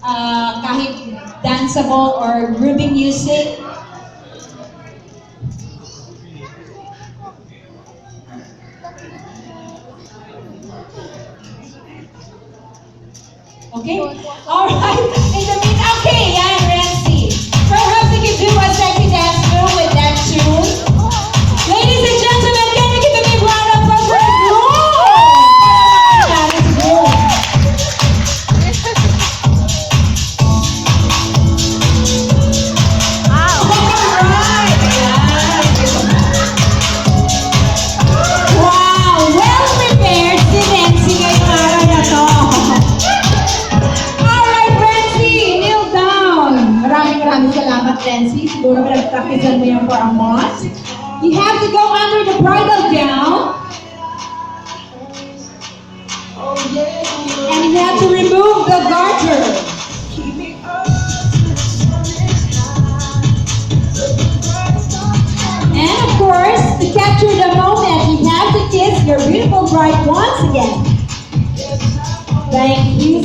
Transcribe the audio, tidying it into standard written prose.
kahit danceable or groovy music. Okay? Alright. In the meantime, okay, yan, Renzi. Perhaps you can do a sexy dance move with that tune. Ladies and gentlemen, can you give a big round of applause for the groom? That is groom. Alright. Wow, well prepared si Renzi ngayong araw na to. Alright, Renzi, kneel down. Maraming salamat, Renzi. Siguro pinag-practicean mo yan for a month. You have to go under the bridal gown. And you have to remove the garter. And of course, to capture the moment, you have to kiss your beautiful bride once again. Thank you.